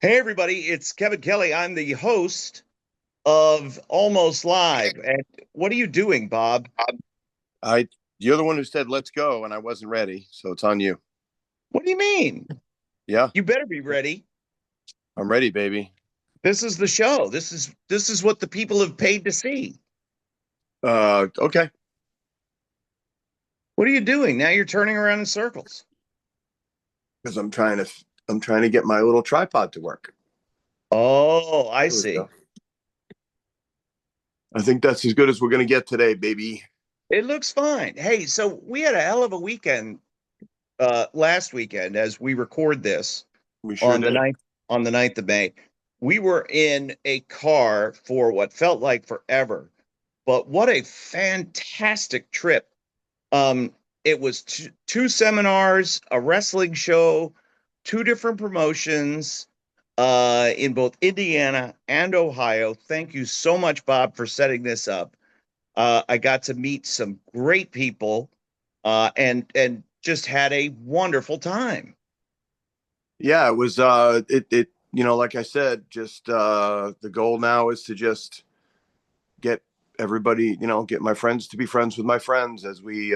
Hey, everybody, it's Kevin Kelly. I'm the host of Almost Live. And what are you doing, Bob? I you're the one who said let's go, and I wasn't ready, so it's on you. What do you mean? Yeah, You better be ready. I'm ready, baby. This is the show. This is what the people have paid to see. Okay, What are you doing? Now you're turning around in circles. because I'm trying to get my little tripod to work. Oh, I There we see. go. I think that's as good as we're gonna get today, baby. It looks fine. Hey, so we had a hell of a weekend last weekend as we record this We sure on the did. ninth on the 9th of May. We were in a car for what felt like forever. But what a fantastic trip. Um, it was two seminars, a wrestling show, two different promotions in both Indiana and Ohio. Thank you so much, Bob, for setting this up. I got to meet some great people and just had a wonderful time. Yeah, it was. It. Like I said, just the goal now is to just get everybody. Get my friends to be friends with my friends as we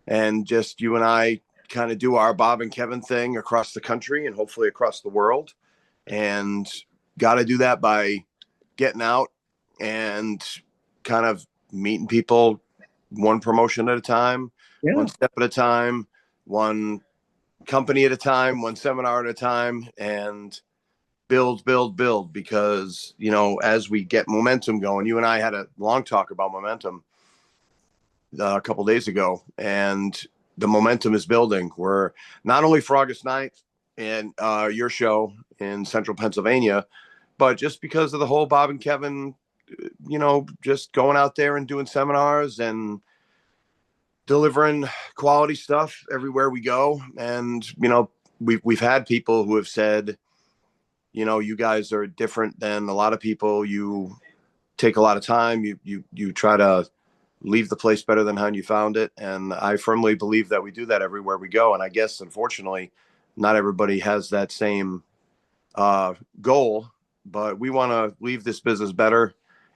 and just you and I kind of do our Bob and Kevin thing across the country and hopefully across the world. And got to do that by getting out and kind of meeting people one promotion at a time, one Yeah. step at a time, one company at a time, one seminar at a time, and build because as we get momentum going, you and I had a long talk about momentum a couple days ago, and the momentum is building. We're not only for August 9th and your show in central Pennsylvania, but just because of the whole Bob and Kevin, just going out there and doing seminars and delivering quality stuff everywhere we go. And, we've had people who have said, you guys are different than a lot of people. You take a lot of time. You try to leave the place better than how you found it. And I firmly believe that we do that everywhere we go. And I guess, unfortunately, not everybody has that same goal, but we want to leave this business better.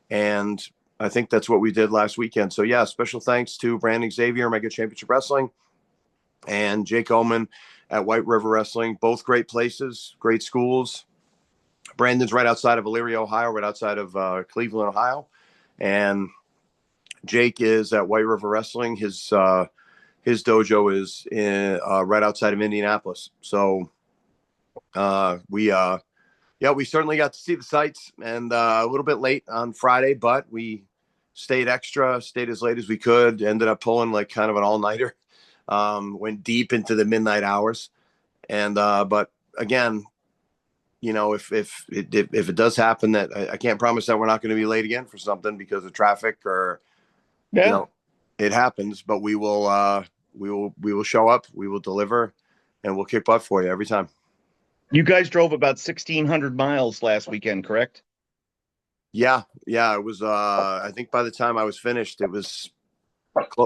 And I think that's what we did last weekend. So, yeah, special thanks to Brandon Xavier, Mega Championship Wrestling, and Jake Oman at White River Wrestling. Both great places, great schools. Brandon's right outside of Elyria, Ohio, right outside of Cleveland, Ohio. And Jake is at White River Wrestling. His dojo is right outside of Indianapolis. So we yeah, we certainly got to see the sights, and a little bit late on Friday, but we stayed extra, stayed as late as we could. Ended up pulling like kind of an all nighter. Went deep into the midnight hours, and but again, if it does happen, that I can't promise that we're not going to be late again for something because of traffic or you Yeah. know it happens, but we will show up, we will deliver, and we'll kick butt for you every time. You guys drove about 1,600 miles last weekend, correct? Yeah, it was I think by the time I was finished it was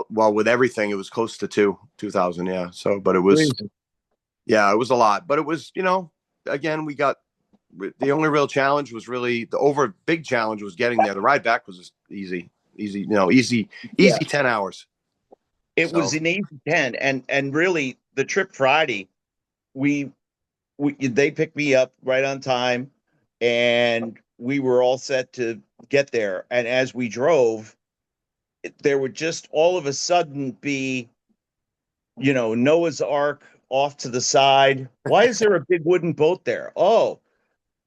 well, with everything it was close to 2,000. Yeah, so but it was, Crazy. yeah, it was a lot, but it was, again, we got the only real challenge was really the over big challenge was getting there. The ride back was just easy, easy 10 hours. It was So an easy 10, and really the trip Friday, we they picked me up right on time, and we were all set to get there. And as we drove, there would just all of a sudden be, Noah's Ark off to the side. Why is there a big wooden boat there? Oh,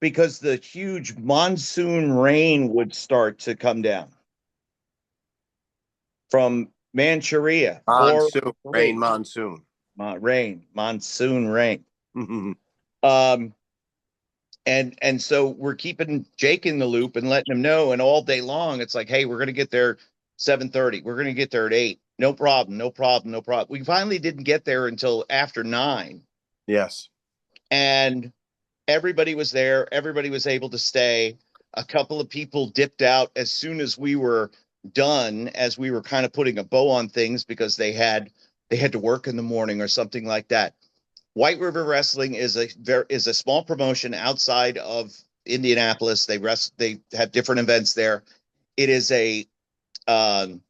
because the huge monsoon rain would start to come down from Manchuria. monsoon rain, Great. monsoon. Rain, monsoon rain. Um, and so we're keeping Jake in the loop and letting him know. And all day long, it's like, hey, we're gonna get there 7:30. We're gonna get there at 8. No problem, no problem, no problem. We finally didn't get there until after 9, Yes. and everybody was there. Everybody was able to stay. A couple of people dipped out as soon as we were done, as we were kind of putting a bow on things because they had to work in the morning or something like that. White River Wrestling is a small promotion outside of Indianapolis. They have different events there. It is a um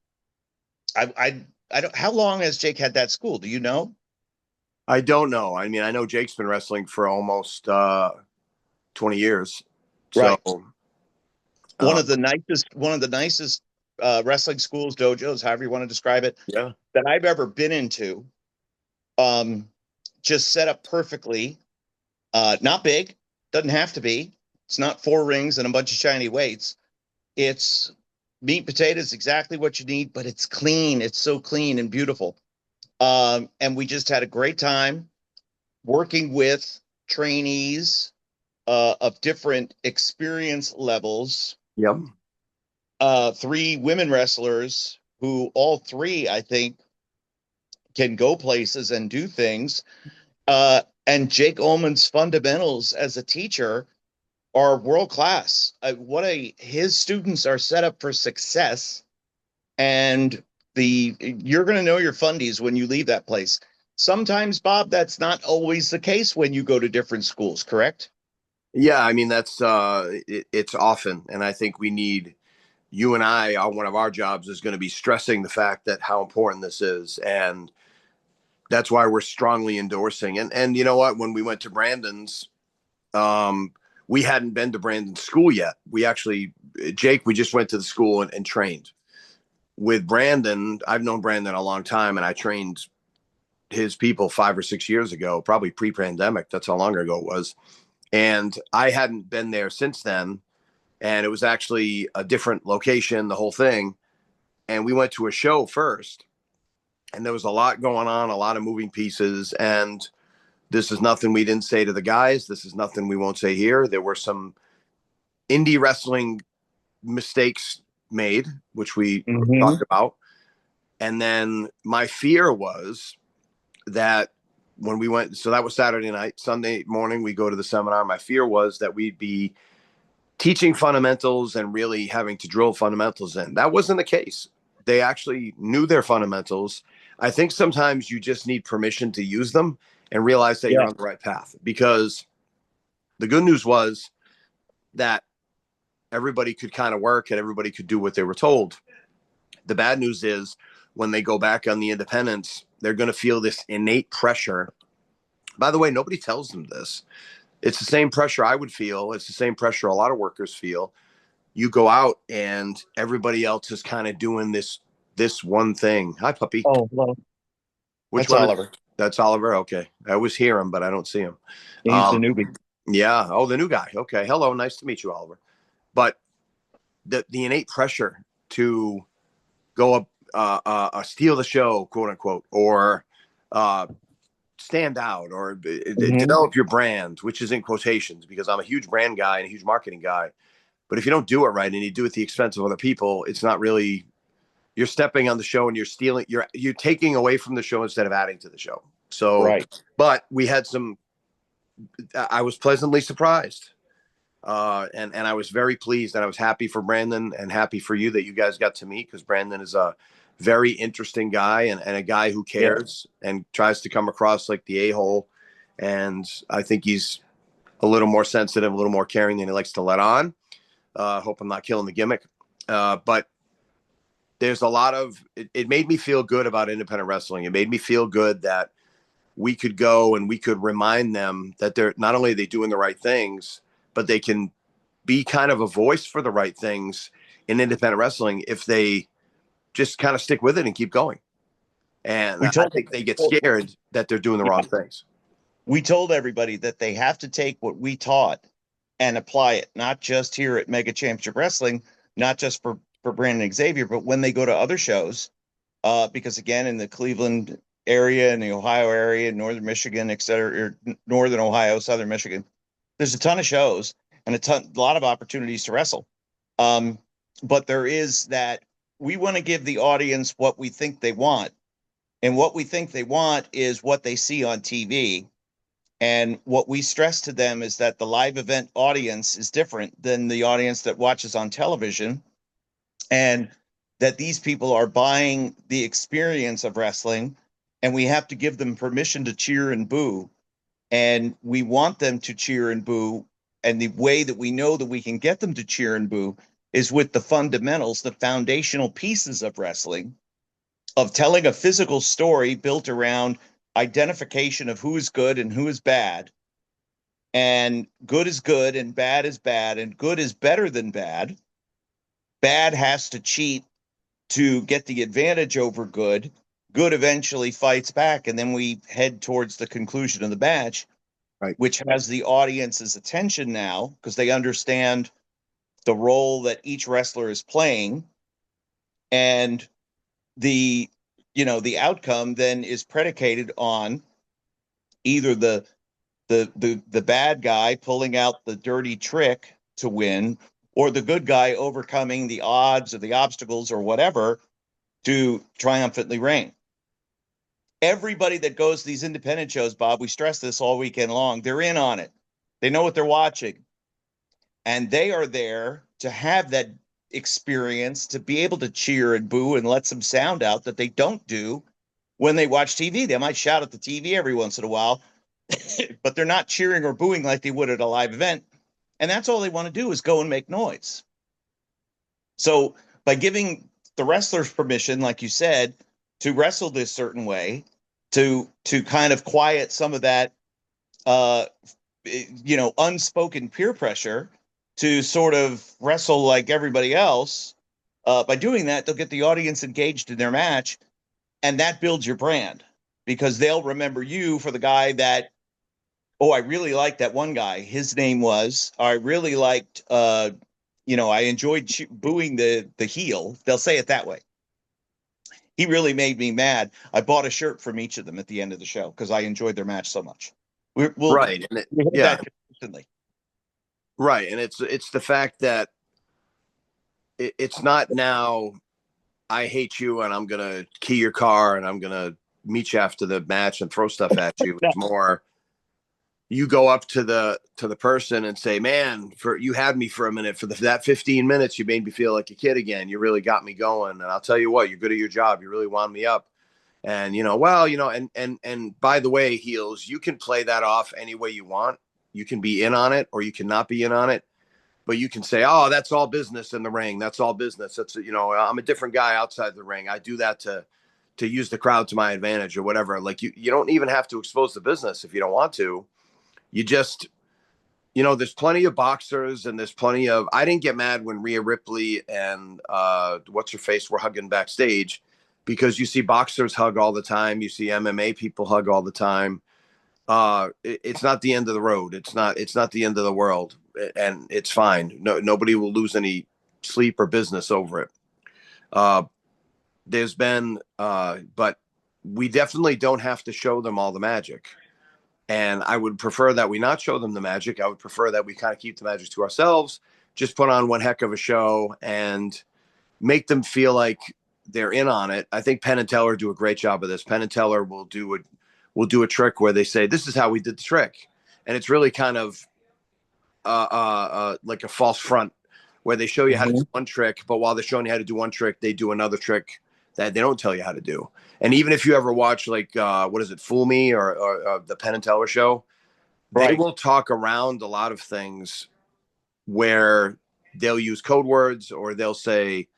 I don't how long has Jake had that school? Do you know? I don't know. I mean, I know Jake's been wrestling for almost 20 years. So, Right. uh, One of the nicest wrestling schools, dojos, however you want to describe it, yeah. that I've ever been into. Um, just set up perfectly. Not big, doesn't have to be. It's not four rings and a bunch of shiny weights. It's meat and potatoes, exactly what you need, but it's clean. It's so clean and beautiful. And we just had a great time working with trainees of different experience levels. Yep. Three women wrestlers who all three, I think, can go places and do things. And Jake Ullman's fundamentals as a teacher are world class. His students are set up for success, and you're going to know your fundies when you leave that place. Sometimes, Bob, that's not always the case when you go to different schools, correct? Yeah. I mean, it's often. And I think you and I, one of our jobs is going to be stressing the fact that how important this is. And that's why we're strongly endorsing. And you know what? When we went to Brandon's, we hadn't been to Brandon's school yet. Jake, we just went to the school and trained. With Brandon, I've known Brandon a long time, and I trained his people 5 or 6 years ago, probably pre-pandemic. That's how long ago it was. And I hadn't been there since then. And it was actually a different location, the whole thing. And we went to a show first, and there was a lot going on, a lot of moving pieces. And this is nothing we didn't say to the guys. This is nothing we won't say here. There were some indie wrestling mistakes made, which we Mm-hmm. talked about. And then my fear was that when we went, so that was Saturday night, Sunday morning, we go to the seminar. My fear was that we'd be teaching fundamentals and really having to drill fundamentals in. That wasn't the case. They actually knew their fundamentals. I think sometimes you just need permission to use them and realize that you're Yeah. on the right path, because the good news was that everybody could kind of work and everybody could do what they were told. The bad news is when they go back on the independents, they're going to feel this innate pressure. By the way, nobody tells them this. It's the same pressure I would feel. It's the same pressure a lot of workers feel. You go out and everybody else is kind of doing this one thing. Hi, puppy. Oh, well, Which that's one is Oliver. that's Oliver? Okay. I always hear him, but I don't see him. He's the Um, newbie. yeah. Oh, the new guy. Okay. Hello. Nice to meet you, Oliver. But the innate pressure to go up, steal the show, quote unquote, or uh, stand out, or Mm-hmm. develop your brand, which is in quotations because I'm a huge brand guy and a huge marketing guy. But if you don't do it right and you do it at the expense of other people, it's not really, you're stepping on the show and you're taking away from the show instead of adding to the show. So, Right. but we had I was pleasantly surprised. And I was very pleased, and I was happy for Brandon and happy for you that you guys got to meet, because Brandon is a very interesting guy, and a guy who Yeah. cares and tries to come across like the a-hole. And I think he's a little more sensitive, a little more caring than he likes to let on. Hope I'm not killing the gimmick. But there's a lot of it made me feel good about independent wrestling. It made me feel good that we could go and we could remind them that they're not only are they doing the right things, but they can be kind of a voice for the right things in independent wrestling if they just kind of stick with it and keep going. And We I told think they get scared that they're doing the wrong things. we told everybody that they have to take what we taught and apply it, not just here at Mega Championship Wrestling, not just for Brandon Xavier, but when they go to other shows. Because again, in the Cleveland area, in the Ohio area, northern Michigan, et cetera, or northern Ohio, southern Michigan, there's a ton of shows and a lot of opportunities to wrestle. Um, but there is that we want to give the audience what we think they want. And what we think they want is what they see on TV. And what we stress to them is that the live event audience is different than the audience that watches on television, and that these people are buying the experience of wrestling, and we have to give them permission to cheer and boo. and we want them to cheer and boo. And the way that we know that we can get them to cheer and boo is with the fundamentals, the foundational pieces of wrestling, of telling a physical story built around identification of who is good and who is bad. And good is good and bad is bad, and good is better than bad. Bad has to cheat to get the advantage over good. Good eventually fights back, and then we head towards the conclusion of the match, Right. which has the audience's attention now because they understand the role that each wrestler is playing, and the the outcome then is predicated on either the bad guy pulling out the dirty trick to win, or the good guy overcoming the odds or the obstacles or whatever to triumphantly reign. Everybody that goes to these independent shows, Bob, we stress this all weekend long, they're in on it. They know what they're watching. And they are there to have that experience, to be able to cheer and boo and let some sound out that they don't do when they watch TV. They might shout at the TV every once in a while, but they're not cheering or booing like they would at a live event. And that's all they want to do is go and make noise. So by giving the wrestlers permission, like you said, to wrestle this certain way, to kind of quiet some of that unspoken peer pressure, to sort of wrestle like everybody else, by doing that, they'll get the audience engaged in their match, and that builds your brand because they'll remember you for the guy that, oh, I really liked that one guy. His name was, I really liked, I enjoyed booing the heel. They'll say it that way. He really made me mad. I bought a shirt from each of them at the end of the show because I enjoyed their match so much. Right. And yeah. That consistently. Right. And it's the fact that it's not now, I hate you and I'm going to key your car and I'm going to meet you after the match and throw stuff at you. It's more, you go up to the person and say, man, you had me for a minute for that 15 minutes. You made me feel like a kid again. You really got me going. And I'll tell you what, you're good at your job. You really wound me up. And, and by the way, heels, you can play that off any way you want. You can be in on it or you can not be in on it, but you can say, oh, that's all business in the ring. That's all business. That's, I'm a different guy outside the ring. I do that to use the crowd to my advantage or whatever. Like you don't even have to expose the business if you don't want to. You just, there's plenty of boxers and there's plenty of, I didn't get mad when Rhea Ripley and what's her face were hugging backstage, because you see boxers hug all the time. You see MMA people hug all the time. It's not the end of the road. It's not the end of the world, and it's fine. Nobody will lose any sleep or business over it. There's been, but we definitely don't have to show them all the magic. And I would prefer that we not show them the magic. I would prefer that we kind of keep the magic to ourselves, just put on one heck of a show and make them feel like they're in on it. I think Penn and Teller do a great job of this. Penn and Teller will do a trick where they say, this is how we did the trick. And it's really kind of like a false front where they show you how to do one trick, but while they're showing you how to do one trick, they do another trick that they don't tell you how to do. And even if you ever watch like, what is it, Fool Me or the Penn and Teller show, right, they will talk around a lot of things where they'll use code words or they'll say,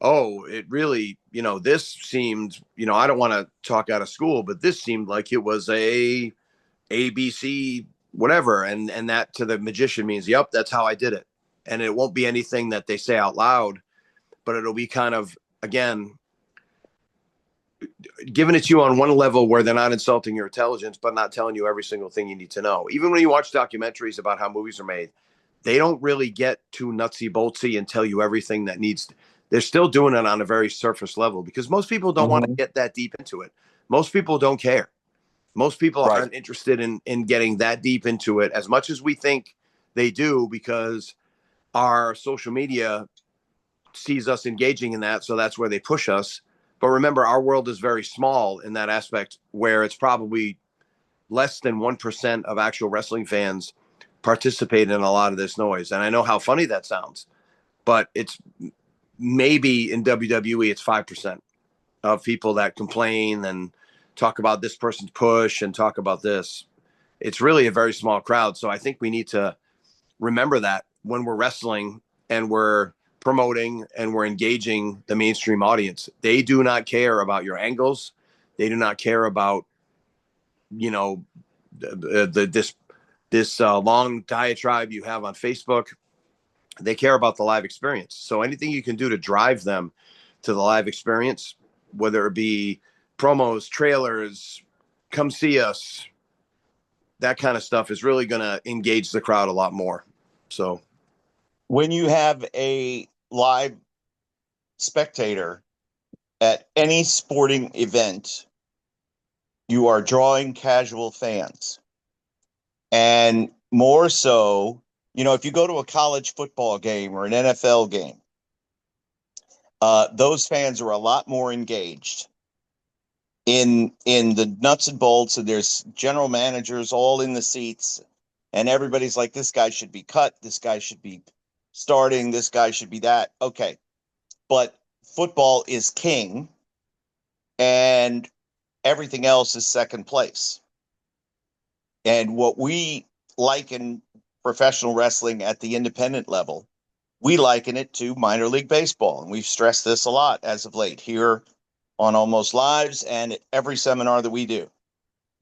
oh, it really, this seemed, I don't want to talk out of school, but this seemed like it was a ABC, whatever. And that to the magician means, yep, that's how I did it. And it won't be anything that they say out loud, but it'll be kind of, again, giving it to you on one level where they're not insulting your intelligence, but not telling you every single thing you need to know. Even when you watch documentaries about how movies are made, they don't really get too nutsy boltsy and tell you everything that needs. They're still doing it on a very surface level because most people don't want to get that deep into it. Most people don't care. Most people aren't interested in getting that deep into it as much as we think they do, because our social media sees us engaging in that. So that's where they push us. But remember, our world is very small in that aspect, where it's probably less than 1% of actual wrestling fans participate in a lot of this noise. And I know how funny that sounds, but it's maybe in WWE, it's 5% of people that complain and talk about this person's push and talk about this. it's really a very small crowd. So I think we need to remember that when we're wrestling and we're promoting and we're engaging the mainstream audience. They do not care about your angles. They do not care about, you know, this long diatribe you have on Facebook. They care about the live experience. So anything you can do to drive them to the live experience, whether it be promos, trailers, come see us, that kind of stuff is really going to engage the crowd a lot more. So When you have a live spectator at any sporting event, you are drawing casual fans. And more so, if you go to a college football game or an NFL game, those fans are a lot more engaged in the nuts and bolts, and there's general managers all in the seats, and everybody's like, this guy should be cut, this guy should be starting, this guy should be that. Okay. But football is king, and everything else is second place. And what we like in professional wrestling at the independent level, we liken it to minor league baseball. And we've stressed this a lot as of late here on Almost Lives and at every seminar that we do.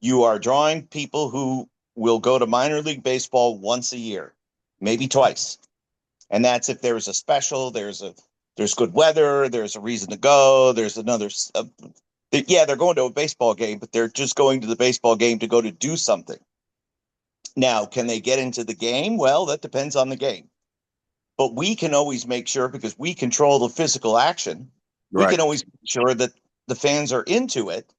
You are drawing people who will go to minor league baseball once a year, maybe twice. And that's if there's a special, there's good weather, there's a reason to go, there's another. Yeah, they're going to a baseball game, but they're just going to the baseball game to go to do something. Now, can they get into the game? Well, that depends on the game. But we can always make sure, because we control the physical action, we can always make sure that the fans are into it.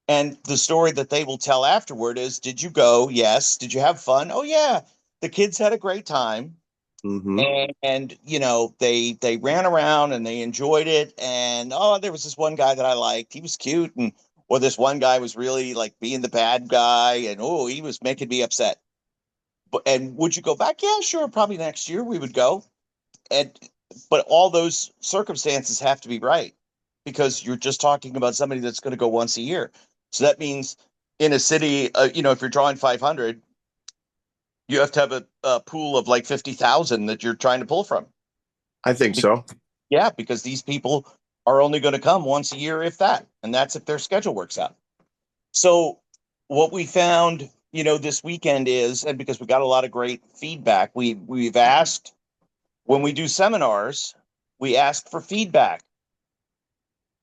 And the story that they will tell afterward is, did you go? Yes. Did you have fun? Oh, yeah. The kids had a great time. Mm-hmm. And they ran around and they enjoyed it. And there was this one guy that I liked. He was cute. Or this one guy was really like being the bad guy. And he was making me upset. And would you go back? Yeah, sure. Probably next year we would go. But all those circumstances have to be right, because you're just talking about somebody that's going to go once a year. So that means in a city, if you're drawing 500, you have to have a pool of like 50,000 that you're trying to pull from. I think so. Yeah, because these people are only going to come once a year, if that, and that's if their schedule works out. So what we found, this weekend is, and because we got a lot of great feedback, we've asked, when we do seminars, we ask for feedback.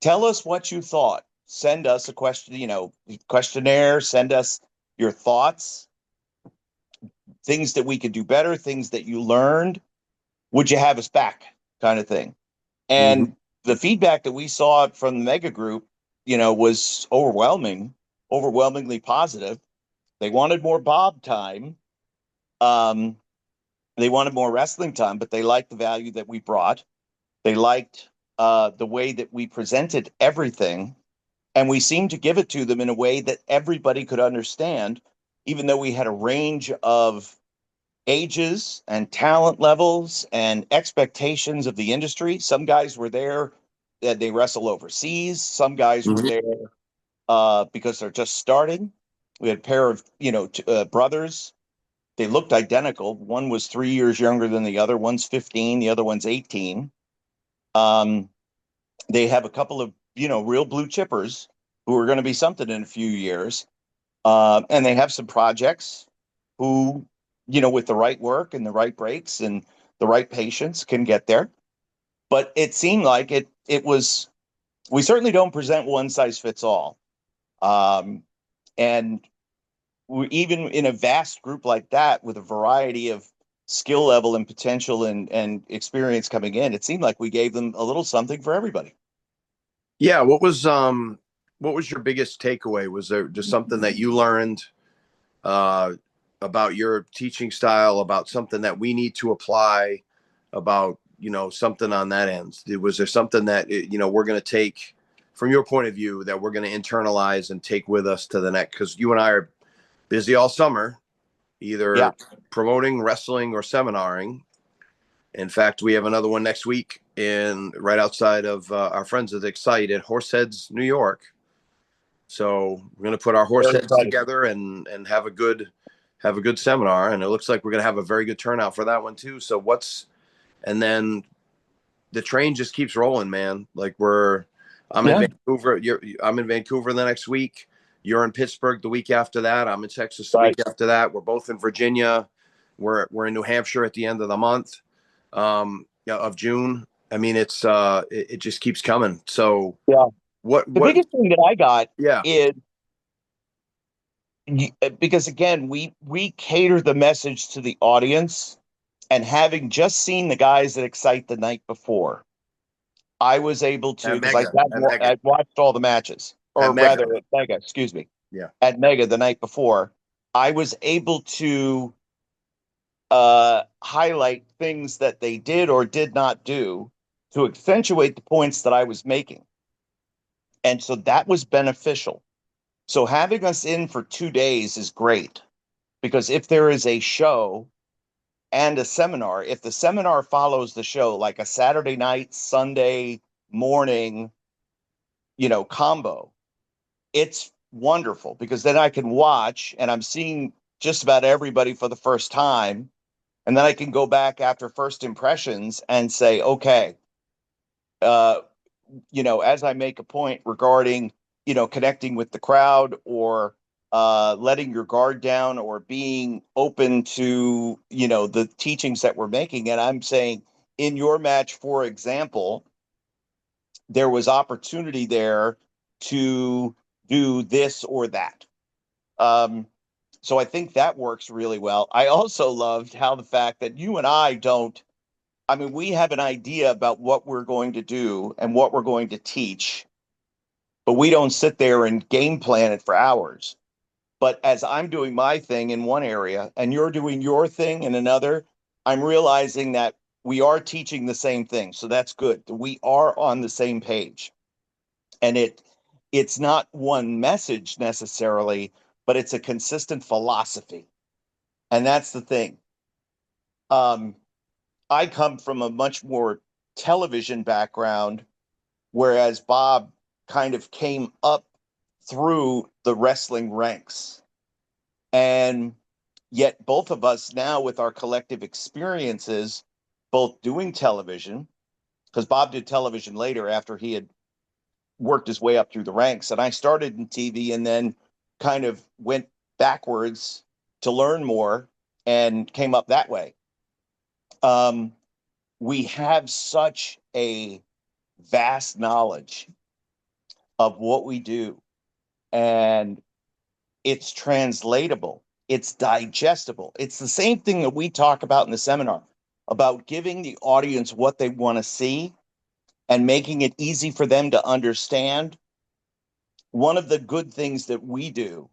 Tell us what you thought. Send us a questionnaire. Send us your thoughts, things that we could do better, things that you learned. Would you have us back, kind of thing? And Mm-hmm. the feedback that we saw from the mega group, was overwhelmingly positive. They wanted more Bob time. Um, they wanted more wrestling time, but they liked the value that we brought. They liked the way that we presented everything, and we seemed to give it to them in a way that everybody could understand, even though we had a range of ages and talent levels and expectations of the industry. Some guys were there that they wrestle overseas. Some guys were Mm-hmm. there because they're just starting. We had a pair of brothers. They looked identical. One was 3 years younger than the other. One's 15. The other one's 18. Um, they have a couple of real blue chippers who are going to be something in a few years, and they have some projects who, with the right work and the right breaks and the right patience, can get there. But it seemed like it was. We certainly don't present one size fits all, and even in a vast group like that, with a variety of skill level and potential and experience coming in, it seemed like we gave them a little something for everybody. Yeah. What was your biggest takeaway? Was there just something that you learned uh, about your teaching style, about something that we need to apply, about something on that end? Was there something that we're going to take from your point of view that we're going to internalize and take with us to the next? Because you and I are busy all summer, Yeah. either promoting wrestling or seminaring. In fact, we have another one next week in right outside of our friends at Excite at Horseheads, New York. So we're going to put our horse Very heads exciting. together and have a good have a good seminar, and it looks like we're going to have a very good turnout for that one too. So and then the train just keeps rolling, man. Like I'm in Vancouver. I'm in Vancouver the next week. You're in Pittsburgh the week after that. I'm in Texas the week after that. We're both in Virginia. We're in New Hampshire at the end of the month, of June. I mean, it just keeps coming. So Yeah. what The biggest thing that I got yeah, is because again, we cater the message to the audience, and having just seen the guys that Excite the night before, I was able to, because I watched all the matches, or rather at Mega, excuse me. Yeah. At Mega the night before, I was able to highlight things that they did or did not do to accentuate the points that I was making. And so that was beneficial. So having us in for 2 days is great, because if there is a show and a seminar, if the seminar follows the show, like a Saturday night, Sunday morning, combo, it's wonderful, because then I can watch and I'm seeing just about everybody for the first time. And then I can go back after first impressions and say, okay, as I make a point regarding, connecting with the crowd, or letting your guard down, or being open to, the teachings that we're making. And I'm saying, in your match, for example, there was opportunity there to do this or that. So I think that works really well. I also loved how the fact that you and we have an idea about what we're going to do and what we're going to teach, but we don't sit there and game plan it for hours. But as I'm doing my thing in one area and you're doing your thing in another, I'm realizing that we are teaching the same thing. So that's good. We are on the same page. And it's not one message necessarily, but it's a consistent philosophy. And that's the thing. I come from a much more television background, whereas Bob kind of came up through the wrestling ranks. And yet both of us now, with our collective experiences, both doing television, because Bob did television later after he had worked his way up through the ranks. And I started in TV and then kind of went backwards to learn more and came up that way. We have such a vast knowledge of what we do, and it's translatable, it's digestible. It's the same thing that we talk about in the seminar, about giving the audience what they want to see and making it easy for them to understand. One of the good things that we do,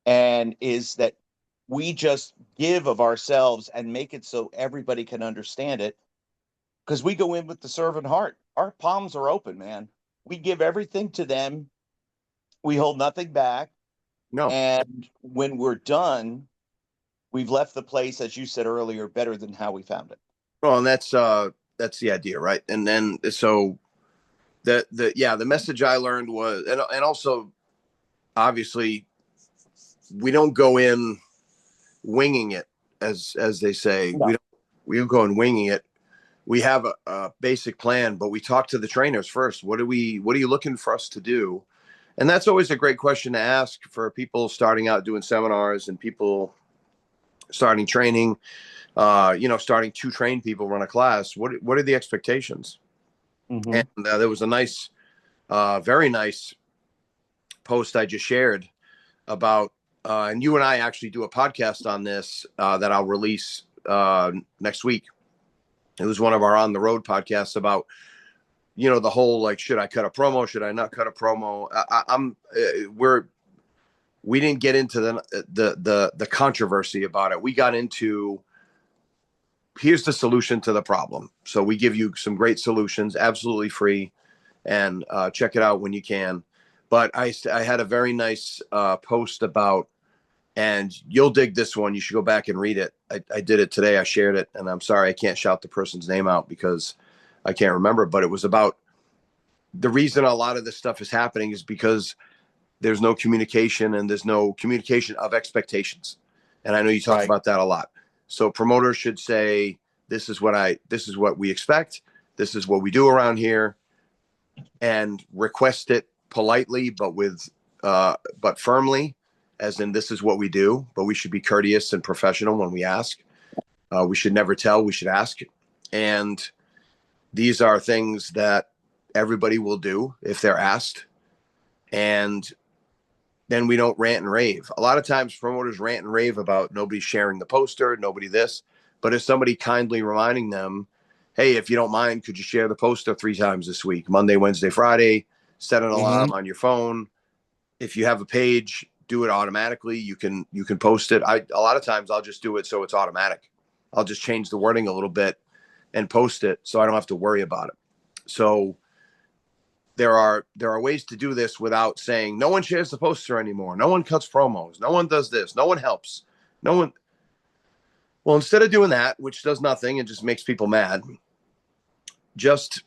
and is that we just give of ourselves and make it so everybody can understand it, because we go in with the servant heart. Our palms are open, man. We give everything to them. We hold nothing back. No. And when we're done, we've left the place, as you said earlier, better than how we found it. Well, and that's the idea, right? And then so the message I learned was, and also obviously we don't go in winging it, as they say. No. We don't go in winging it. We have a basic plan, but we talk to the trainers first. What are you looking for us to do? And that's always a great question to ask for people starting out doing seminars and people starting training, starting to train people, run a class. What are the expectations? Mm-hmm. And there was a nice, very nice post I just shared about, and you and I actually do a podcast on this that I'll release next week. It was one of our on the road podcasts about, the whole, like, should I cut a promo? Should I not cut a promo? We didn't get into the controversy about it. We got into, here's the solution to the problem. So we give you some great solutions, absolutely free, and check it out when you can. But I had a very nice post about, and you'll dig this one. You should go back and read it. I did it today. I shared it, and I'm sorry I can't shout the person's name out because I can't remember. But it was about the reason a lot of this stuff is happening is because there's no communication, and there's no communication of expectations. And I know you talk Right. about that a lot. So promoters should say, this is what we expect. This is what we do around here, and request it politely, but firmly, as in this is what we do, but we should be courteous and professional when we ask. We should never tell, we should ask. And these are things that everybody will do if they're asked. And then we don't rant and rave. A lot of times promoters rant and rave about nobody sharing the poster, nobody this. But if somebody kindly reminding them, hey, if you don't mind, could you share the poster 3 times this week? Monday, Wednesday, Friday, set an alarm on your phone. If you have a page, do it automatically. You can post it. A lot of times I'll just do it so it's automatic. I'll just change the wording a little bit and post it so I don't have to worry about it. So there are ways to do this without saying no one shares the poster anymore. No one cuts promos. No one does this. No one helps. No one. Well, instead of doing that, which does nothing and just makes people mad, just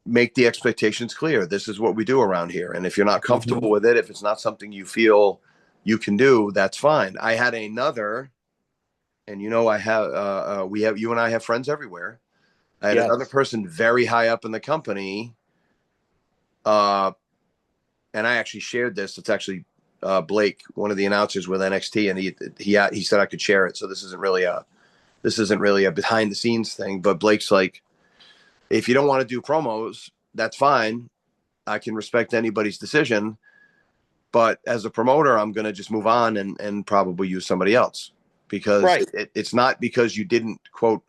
make the expectations clear. This is what we do around here. And if you're not comfortable with it, if it's not something you feel you can do, that's fine. I had another, and I have, you and I have friends everywhere. I had another person very high up in the company. And I actually shared this. It's actually Blake, one of the announcers with NXT, and he said I could share it. So this isn't really a behind the scenes thing. But Blake's like, if you don't want to do promos, that's fine. I can respect anybody's decision. But as a promoter, I'm going to just move on and probably use somebody else, because it's not because you didn't quote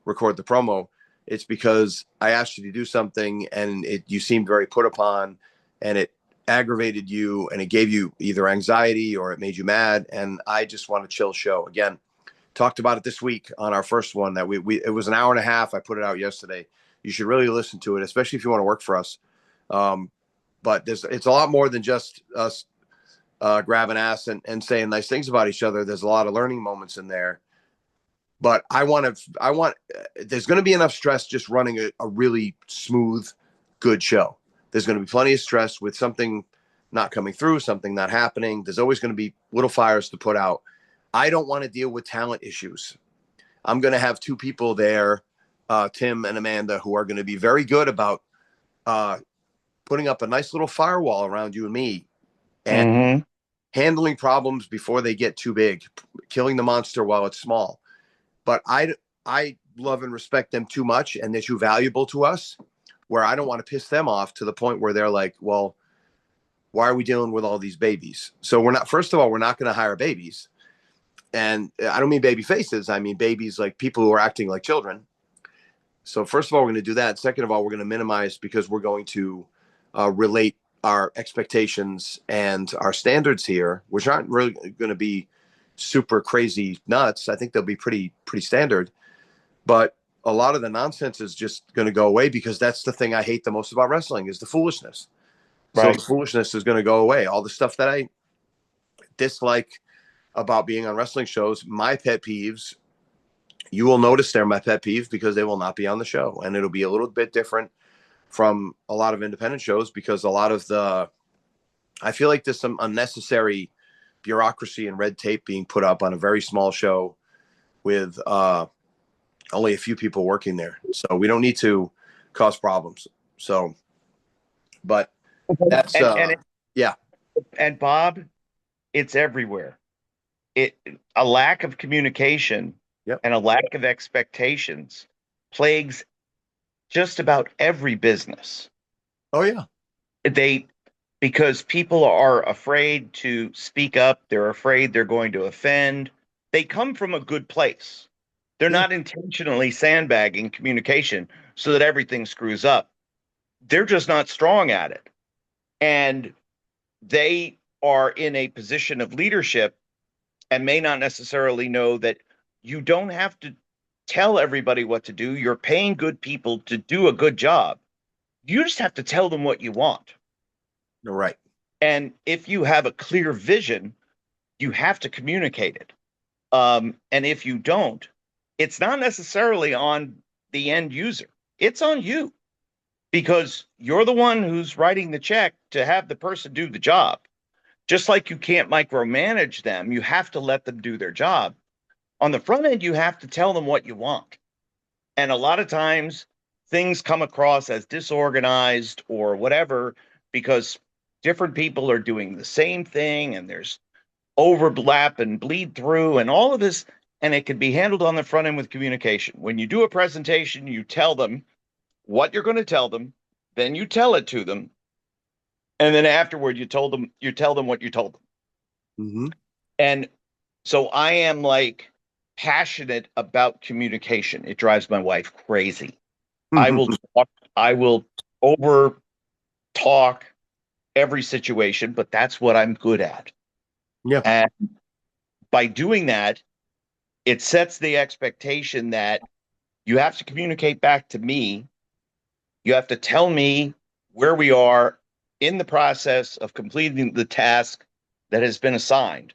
record the promo. It's because I asked you to do something and you seemed very put upon, and it aggravated you, and it gave you either anxiety or it made you mad. And I just want a chill show. Again, talked about it this week on our first one that it was an hour and a half. I put it out yesterday. You should really listen to it, especially if you want to work for us. But it's a lot more than just us grabbing ass and saying nice things about each other. There's a lot of learning moments in there. But there's going to be enough stress just running a really smooth, good show. There's going to be plenty of stress with something not coming through, something not happening. There's always going to be little fires to put out. I don't want to deal with talent issues. I'm going to have 2 people there, Tim and Amanda, who are going to be very good about putting up a nice little firewall around you and me, and handling problems before they get too big, killing the monster while it's small. But I love and respect them too much, and they're too valuable to us, where I don't want to piss them off to the point where they're like, well, why are we dealing with all these babies? So first of all, we're not going to hire babies. And I don't mean baby faces. I mean babies, like people who are acting like children. So first of all, we're going to do that. Second of all, we're going to minimize, because we're going to relate our expectations and our standards here, which aren't really going to be super crazy nuts. I think they'll be pretty standard. But a lot of the nonsense is just going to go away, because that's the thing I hate the most about wrestling is the foolishness. Right. So the foolishness is going to go away. All the stuff that I dislike about being on wrestling shows, my pet peeves, you will notice they're my pet peeves because they will not be on the show. And it'll be a little bit different from a lot of independent shows, because I feel like there's some unnecessary bureaucracy and red tape being put up on a very small show with only a few people working there. So we don't need to cause problems. So, but that's, yeah. And Bob, it's everywhere. A lack of communication and a lack of expectations plagues just about every business. Oh yeah. Because people are afraid to speak up. They're afraid they're going to offend. They come from a good place. They're not intentionally sandbagging communication so that everything screws up. They're just not strong at it. And they are in a position of leadership and may not necessarily know that you don't have to tell everybody what to do. You're paying good people to do a good job. You just have to tell them what you want. You're right. And if you have a clear vision, you have to communicate it. And if you don't, it's not necessarily on the end user. It's on you, because you're the one who's writing the check to have the person do the job. Just like you can't micromanage them, you have to let them do their job. On the front end, you have to tell them what you want. And a lot of times things come across as disorganized or whatever because different people are doing the same thing and there's overlap and bleed through and all of this. And it can be handled on the front end with communication. When you do a presentation, you tell them what you're going to tell them, then you tell it to them. And then afterward, you tell them what you told them. Mm-hmm. And so I am like passionate about communication. It drives my wife crazy. I will talk, I will over talk every situation, but that's what I'm good at. Yeah. And by doing that, it sets the expectation that you have to communicate back to me. You have to tell me where we are in the process of completing the task that has been assigned.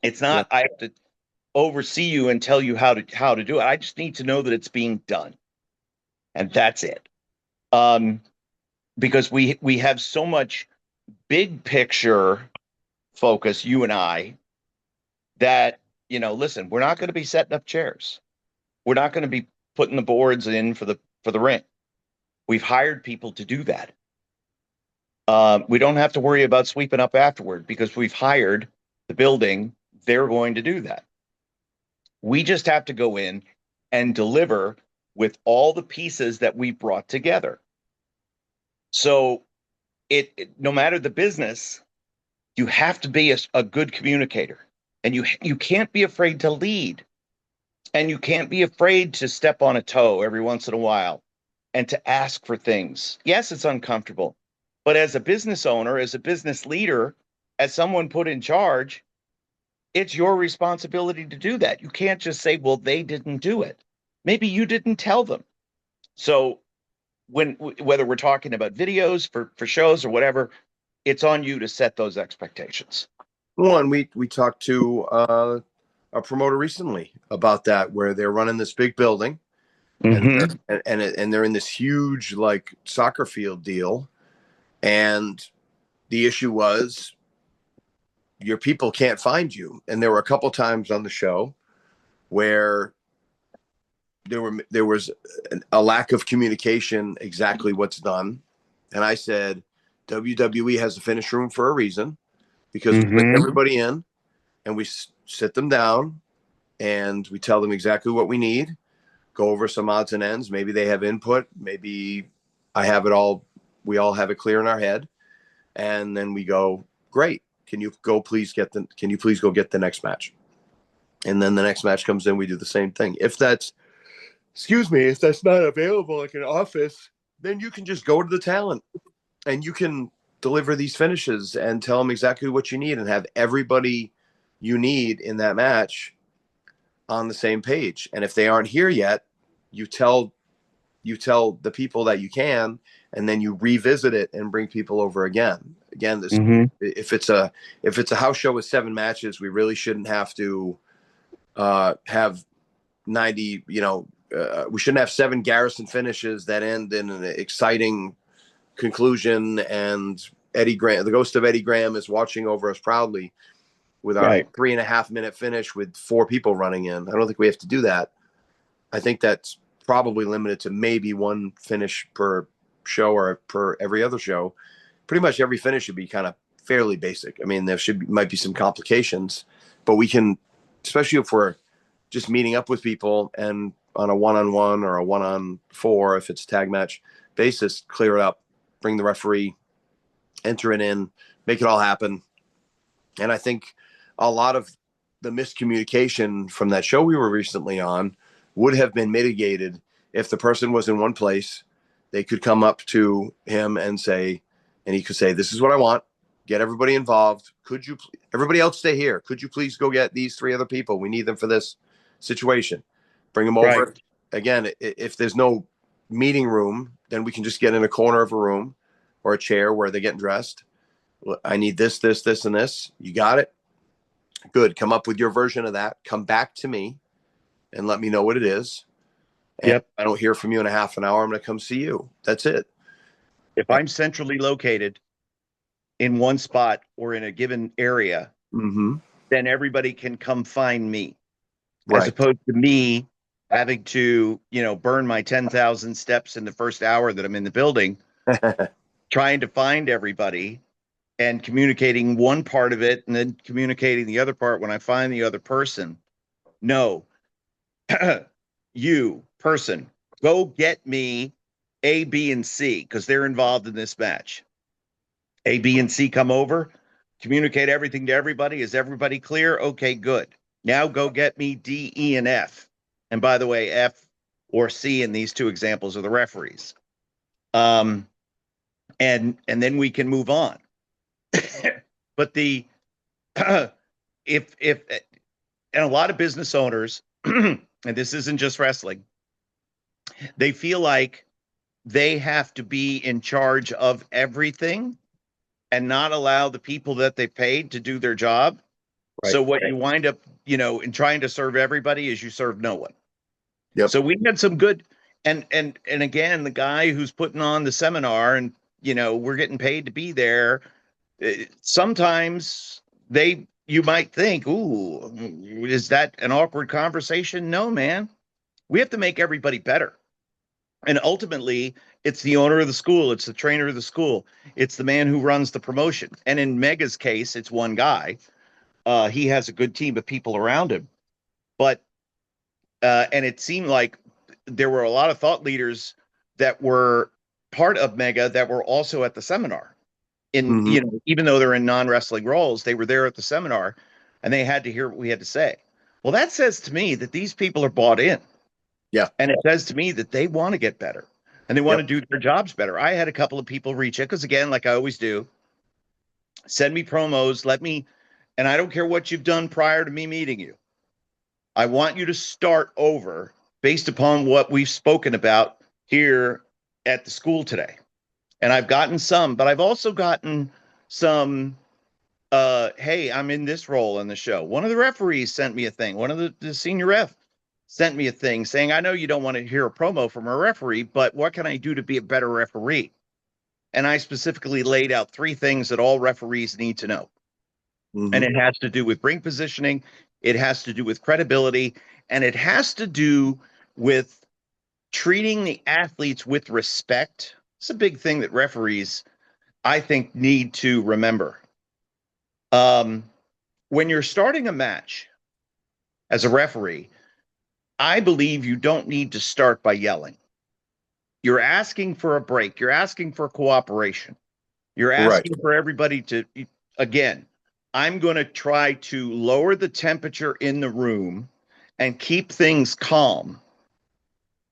It's Yeah. not I have to oversee you and tell you how to do it. I just need to know that it's being done. And that's it. Um, because we have so much big picture focus, you and I, that listen, we're not going to be setting up chairs. We're not going to be putting the boards in for the ring. We've hired people to do that. We don't have to worry about sweeping up afterward because we've hired the building. They're going to do that. We just have to go in and deliver with all the pieces that we brought together. So no matter the business, you have to be a good communicator, and you can't be afraid to lead, and you can't be afraid to step on a toe every once in a while and to ask for things. Yes, it's uncomfortable, but as a business owner, as a business leader, as someone put in charge, it's your responsibility to do that. You can't just say, well, they didn't do it. Maybe you didn't tell them. So whether we're talking about videos for shows or whatever, it's on you to set those expectations. One, we talked to a promoter recently about that, where they're running this big building, and Mm-hmm. and they're in this huge like soccer field deal, and the issue was your people can't find you. And there were a couple times on the show where there was a lack of communication exactly what's done. And I said, WWE has a finish room for a reason, because we bring everybody in and we sit them down and we tell them exactly what we need, go over some odds and ends. Maybe they have input. Maybe I have it all. We all have it clear in our head. And then we go, great. Can you please go get the next match? And then the next match comes in. We do the same thing. If that's not available like an office, then you can just go to the talent and you can deliver these finishes and tell them exactly what you need and have everybody you need in that match on the same page. And if they aren't here yet, you tell the people that you can, and then you revisit it and bring people over again. Again, if it's a house show with 7 matches, we really shouldn't have to have 90, we shouldn't have 7 Garrison finishes that end in an exciting conclusion. And Eddie Graham, the ghost of Eddie Graham, is watching over us proudly with our 3.5-minute finish with 4 people running in. I don't think we have to do that. I think that's probably limited to maybe 1 finish per show or per every other show. Pretty much every finish should be kind of fairly basic. I mean, might be some complications, but we can, especially if we're just meeting up with people and on a 1-on-1 or a 1-on-4, if it's a tag match basis, clear it up, bring the referee, enter it in, make it all happen. And I think a lot of the miscommunication from that show we were recently on would have been mitigated if the person was in one place. They could come up to him and he could say, this is what I want. Get everybody involved. Everybody else stay here. Could you please go get these 3 other people? We need them for this situation. Bring them over. Right. Again, if there's no meeting room, then we can just get in a corner of a room or a chair where they're getting dressed. I need this, this, this, and this. You got it? Good. Come up with your version of that. Come back to me and let me know what it is. And if I don't hear from you in a half an hour, I'm going to come see you. That's it. If I'm centrally located in one spot or in a given area, Mm-hmm. then everybody can come find me, as Right. opposed to me having to, burn my 10,000 steps in the first hour that I'm in the building, trying to find everybody and communicating one part of it and then communicating the other part when I find the other person. No, you person, go get me A, B, and C because they're involved in this match. A, B, and C come over, communicate everything to everybody. Is everybody clear? Okay, good. Now go get me D, E, and F. And by the way, F or C in these two examples are the referees. And then we can move on. But the if and a lot of business owners, and this isn't just wrestling, they feel like they have to be in charge of everything and not allow the people that they paid to do their job. Right. So what you wind up, in trying to serve everybody is you serve no one. Yep. So we had some good, and again, the guy who's putting on the seminar, and we're getting paid to be there. Sometimes you might think, ooh, is that an awkward conversation? No, man. We have to make everybody better. And ultimately, it's the owner of the school, it's the trainer of the school, it's the man who runs the promotion. And in Mega's case, it's one guy. He has a good team of people around him. But and it seemed like there were a lot of thought leaders that were part of Mega that were also at the seminar. Even though they're in non-wrestling roles, they were there at the seminar and they had to hear what we had to say. Well, that says to me that these people are bought in. Yeah. And it says to me that they want to get better and they want Yep. to do their jobs better. I had a couple of people reach out because, again, like I always do, send me promos, and I don't care what you've done prior to me meeting you. I want you to start over based upon what we've spoken about here at the school today. And I've gotten some, but I've also gotten some, hey, I'm in this role in the show. One of the referees sent me a thing. One of the senior ref sent me a thing saying, I know you don't want to hear a promo from a referee, but what can I do to be a better referee? And I specifically laid out 3 things that all referees need to know. Mm-hmm. And it has to do with ring positioning, it has to do with credibility, and it has to do with treating the athletes with respect. It's a big thing that referees, I think, need to remember. When you're starting a match as a referee, I believe you don't need to start by yelling. You're asking for a break. You're asking for cooperation. You're asking for everybody to, again, I'm going to try to lower the temperature in the room and keep things calm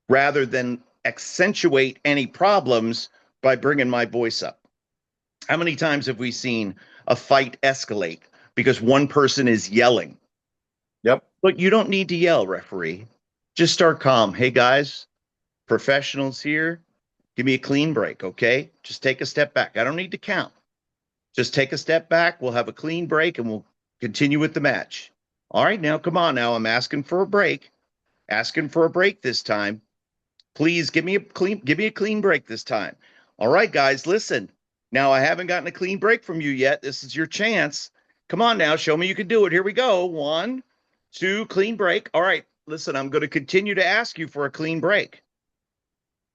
rather than accentuate any problems by bringing my voice up. How many times have we seen a fight escalate because one person is yelling? Yep. But you don't need to yell, referee. Just start calm. Hey, guys, professionals here, give me a clean break, okay? Just take a step back. I don't need to count. Just take a step back. We'll have a clean break and we'll continue with the match. All right, now, come on now. I'm asking for a break. Asking for a break this time. Please give me a clean break this time. All right, guys, listen. Now, I haven't gotten a clean break from you yet. This is your chance. Come on now, show me you can do it. Here we go. 1, 2, clean break. All right, listen, I'm going to continue to ask you for a clean break.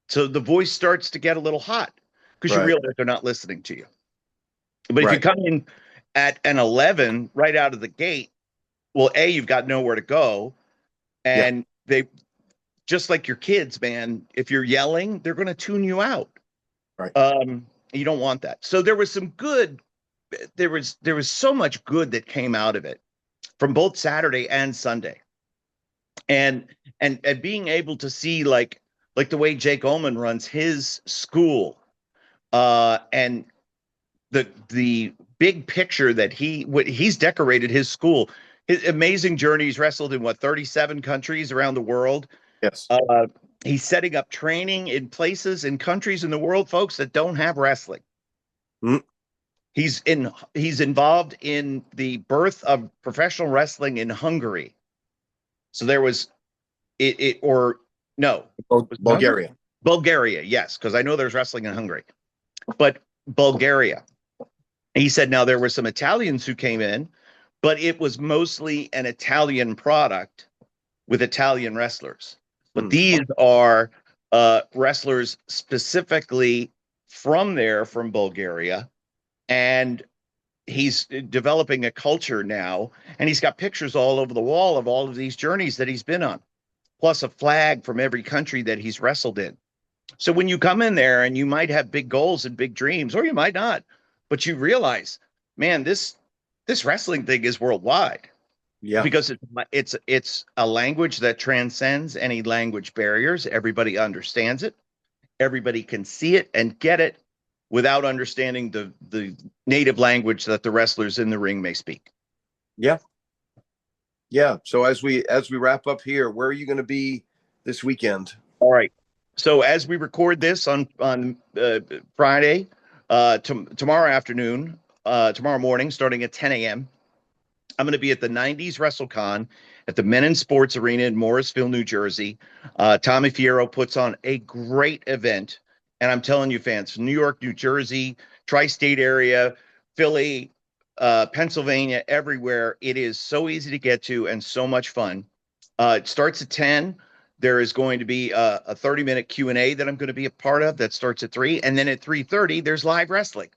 So the voice starts to get a little hot because you realize they're not listening to you. But if you come in at an 11 right out of the gate, well, A, you've got nowhere to go. And they, just like your kids, man, if you're yelling, they're going to tune you out. Right. You don't want that. So there was so much good that came out of it from both Saturday and Sunday. And being able to see like the way Jake Ullman runs his school, and the big picture that he's decorated his school, his amazing journey. He's wrestled in 37 countries around the world. Yes. He's setting up training in places in countries in the world, folks, that don't have wrestling. Mm. He's involved in the birth of professional wrestling in Hungary. So there was Bulgaria. Bulgaria, yes, because I know there's wrestling in Hungary, but Bulgaria. And he said, now there were some Italians who came in, but it was mostly an Italian product with Italian wrestlers. But these are wrestlers specifically from there, from Bulgaria. And he's developing a culture now. And he's got pictures all over the wall of all of these journeys that he's been on, plus a flag from every country that he's wrestled in. So when you come in there and you might have big goals and big dreams, or you might not, but you realize, man, this wrestling thing is worldwide. Yeah. Because it's a language that transcends any language barriers. Everybody understands it. Everybody can see it and get it without understanding the native language that the wrestlers in the ring may speak. Yeah. Yeah. So as we wrap up here, where are you going to be this weekend? All right. So as we record this on Friday, tomorrow afternoon, tomorrow morning, starting at 10 a.m., I'm going to be at the 90s WrestleCon at the Men in Sports Arena in Morrisville, New Jersey. Tommy Fierro puts on a great event. And I'm telling you, fans, New York, New Jersey, tri-state area, Philly, Pennsylvania, everywhere. It is so easy to get to and so much fun. It starts at 10. There is going to be a 30-minute Q&A that I'm going to be a part of that starts at 3. And then at 3:30, there's live wrestling.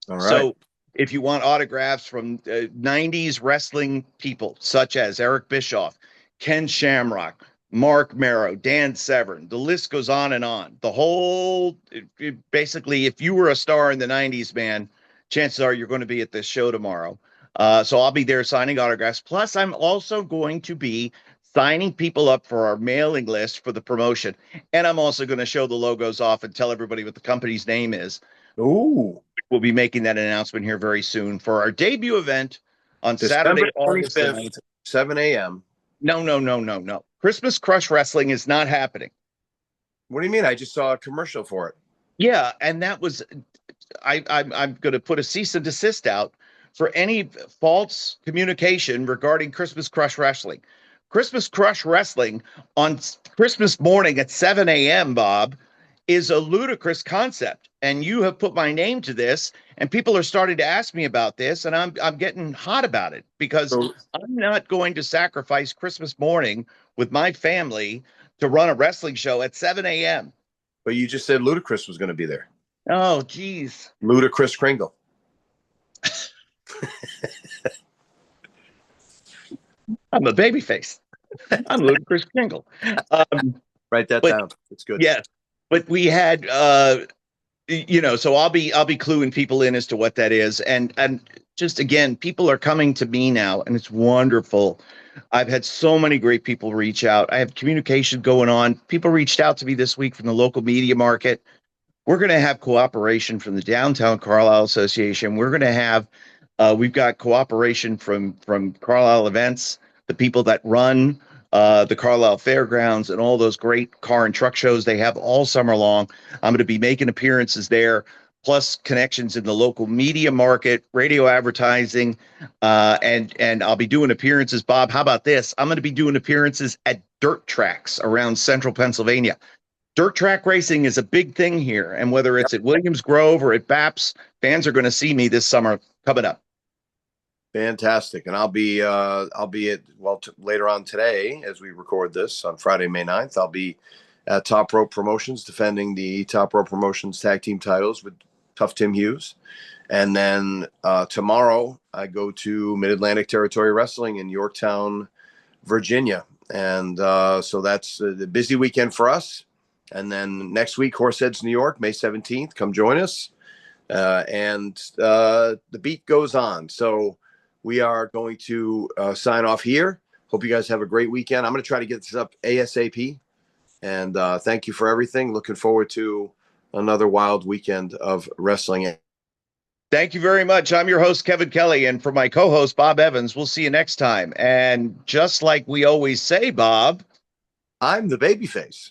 All right. So if you want autographs from 90s wrestling people such as Eric Bischoff, Ken Shamrock, Mark Merrow, Dan Severn, the list goes on and on. The whole, basically, if you were a star in the 90s, man, chances are you're going to be at this show tomorrow. So I'll be there signing autographs. Plus, I'm also going to be signing people up for our mailing list for the promotion. And I'm also going to show the logos off and tell everybody what the company's name is. Ooh. We'll be making that announcement here very soon for our debut event on December Saturday, August 25th, 7 a.m. No. Christmas Crush Wrestling is not happening. What do you mean? I just saw a commercial for it. Yeah, and that was, I'm going to put a cease and desist out for any false communication regarding Christmas Crush Wrestling. Christmas Crush Wrestling on Christmas morning at 7 a.m., Bob, is a ludicrous concept. And you have put my name to this, and people are starting to ask me about this, and I'm getting hot about it because I'm not going to sacrifice Christmas morning with my family to run a wrestling show at 7 a.m. But you just said Ludacris was going to be there. Oh, geez. Ludacris Kringle. I'm a babyface. I'm Ludacris Kringle. Write that down. It's good. Yes. But we had, so I'll be cluing people in as to what that is. And just, again, people are coming to me now, and it's wonderful. I've had so many great people reach out. I have communication going on. People reached out to me this week from the local media market. We're going to have cooperation from the Downtown Carlisle Association. We're going to have, we've got cooperation from Carlisle Events, the people that run the Carlisle Fairgrounds and all those great car and truck shows they have all summer long. I'm going to be making appearances there, plus connections in the local media market, radio advertising, and I'll be doing appearances. Bob, how about this? I'm going to be doing appearances at dirt tracks around central Pennsylvania. Dirt track racing is a big thing here, and whether it's at Williams Grove or at BAPS, fans are going to see me this summer coming up. Fantastic. And I'll be at, later on today, as we record this on Friday, May 9th, I'll be at Top Rope Promotions defending the Top Rope Promotions tag team titles with Tough Tim Hughes. And then tomorrow I go to Mid-Atlantic Territory Wrestling in Yorktown, Virginia. And so that's the busy weekend for us. And then next week, Horseheads, New York, May 17th. Come join us. And the beat goes on. So we are going to sign off here. Hope you guys have a great weekend. I'm going to try to get this up ASAP. And thank you for everything. Looking forward to another wild weekend of wrestling. Thank you very much. I'm your host, Kevin Kelly. And for my co-host, Bob Evans, we'll see you next time. And just like we always say, Bob, I'm the babyface.